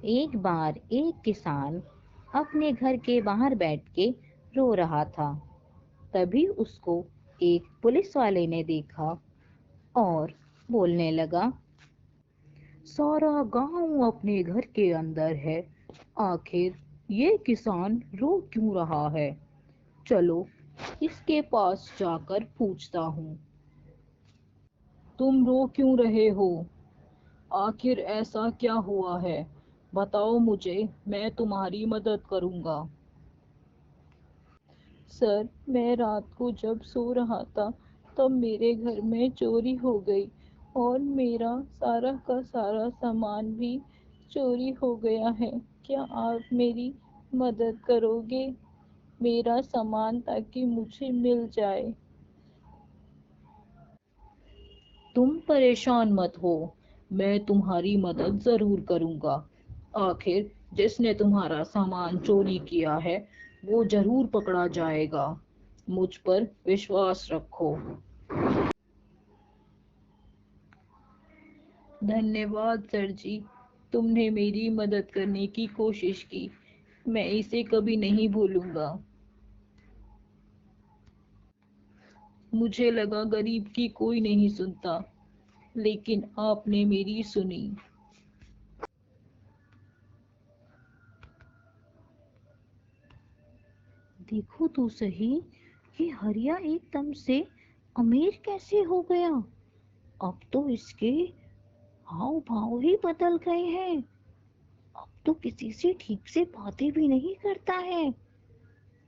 एक बार एक किसान अपने घर के बाहर बैठ के रो रहा था। तभी उसको एक पुलिस वाले ने देखा और बोलने लगा, सारा गांव अपने घर के अंदर है, आखिर ये किसान रो क्यों रहा है? चलो इसके पास जाकर पूछता हूँ। तुम रो क्यों रहे हो? आखिर ऐसा क्या हुआ है? बताओ मुझे, मैं तुम्हारी मदद करूंगा। सर, मैं रात को जब सो रहा था तब मेरे घर में चोरी हो गई और मेरा सारा का सारा सामान भी चोरी हो गया है। क्या आप मेरी मदद करोगे मेरा सामान ताकि मुझे मिल जाए? तुम परेशान मत हो, मैं तुम्हारी मदद जरूर करूंगा। आखिर जिसने तुम्हारा सामान चोरी किया है वो जरूर पकड़ा जाएगा। मुझ पर विश्वास रखो। धन्यवाद सर जी, तुमने मेरी मदद करने की कोशिश की। मैं इसे कभी नहीं भूलूंगा। मुझे लगा गरीब की कोई नहीं सुनता, लेकिन आपने मेरी सुनी। देखो तो सही, ये हरिया एकदम से अमीर कैसे हो गया? अब तो इसके हाव भाव ही बदल गए हैं। अब तो किसी से ठीक से बातें भी नहीं करता है।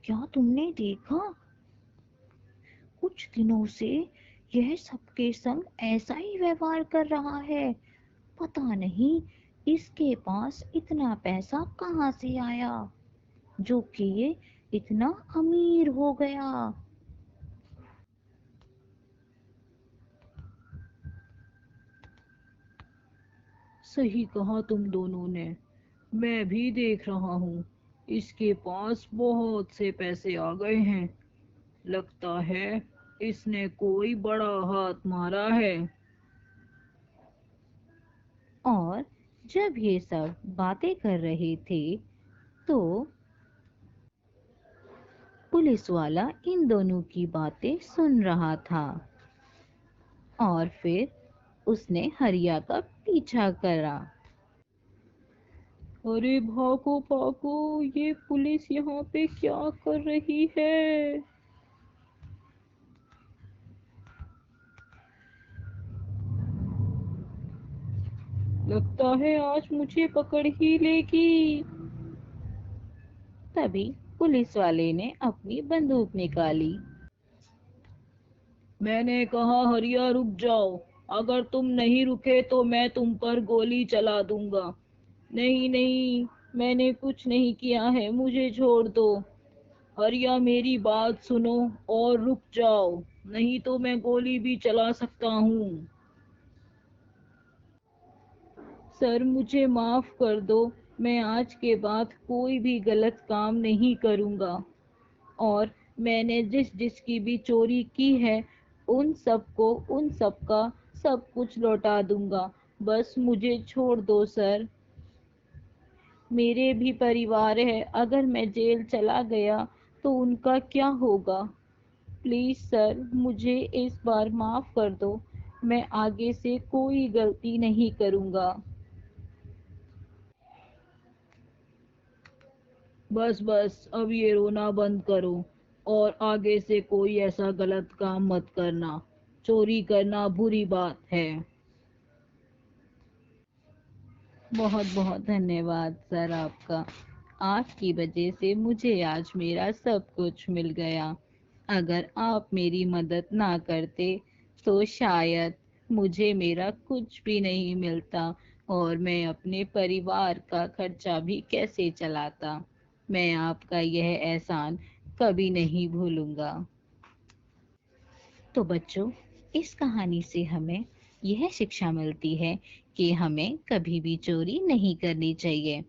क्या तुमने देखा? कुछ दिनों से यह सबके संग ऐसा ही व्यवहार कर रहा है। पता नहीं इसके पास इतना पैसा कहाँ से आया जो कि ये इतना अमीर हो गया। सही कहा तुम दोनों ने। मैं भी देख रहा हूँ, इसके पास बहुत से पैसे आ गए हैं। लगता है इसने कोई बड़ा हाथ मारा है। और जब ये सब बातें कर रहे थे तो पुलिस वाला इन दोनों की बातें सुन रहा था और फिर उसने हरिया का पीछा करा। अरे भागो भागो, ये पुलिस यहाँ पे क्या कर रही है? लगता है आज मुझे पकड़ ही लेगी। तभी पुलिस वाले ने अपनी बंदूक निकाली। मैंने कहा हरिया रुक जाओ, अगर तुम नहीं रुके तो मैं तुम पर गोली चला दूंगा। नहीं नहीं, मैंने कुछ नहीं किया है, मुझे छोड़ दो। हरिया मेरी बात सुनो और रुक जाओ, नहीं तो मैं गोली भी चला सकता हूँ। सर, मुझे माफ कर दो। मैं आज के बाद कोई भी गलत काम नहीं करूँगा और मैंने जिस जिसकी भी चोरी की है उन सबका सब कुछ लौटा दूंगा। बस मुझे छोड़ दो सर। मेरे भी परिवार है, अगर मैं जेल चला गया तो उनका क्या होगा? प्लीज सर, मुझे इस बार माफ कर दो। मैं आगे से कोई गलती नहीं करूँगा। बस बस, अब ये रोना बंद करो और आगे से कोई ऐसा गलत काम मत करना। चोरी करना बुरी बात है। बहुत बहुत धन्यवाद सर आपका। आपकी वजह से मुझे आज मेरा सब कुछ मिल गया। अगर आप मेरी मदद ना करते तो शायद मुझे मेरा कुछ भी नहीं मिलता और मैं अपने परिवार का खर्चा भी कैसे चलाता। मैं आपका यह एहसान कभी नहीं भूलूंगा। तो बच्चों, इस कहानी से हमें यह शिक्षा मिलती है कि हमें कभी भी चोरी नहीं करनी चाहिए।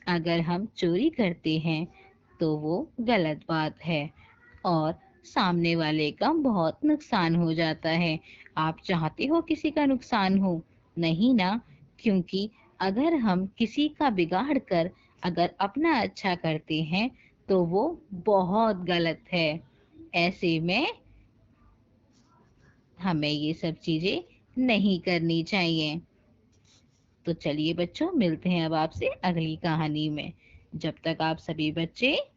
अगर हम चोरी करते हैं तो वो गलत बात है और सामने वाले का बहुत नुकसान हो जाता है। आप चाहते हो किसी का नुकसान हो? नहीं ना, क्योंकि अगर हम किसी का बिगाड़ कर अगर अपना अच्छा करते हैं तो वो बहुत गलत है। ऐसे में हमें ये सब चीजें नहीं करनी चाहिए। तो चलिए बच्चों, मिलते हैं अब आपसे अगली कहानी में। जब तक आप सभी बच्चे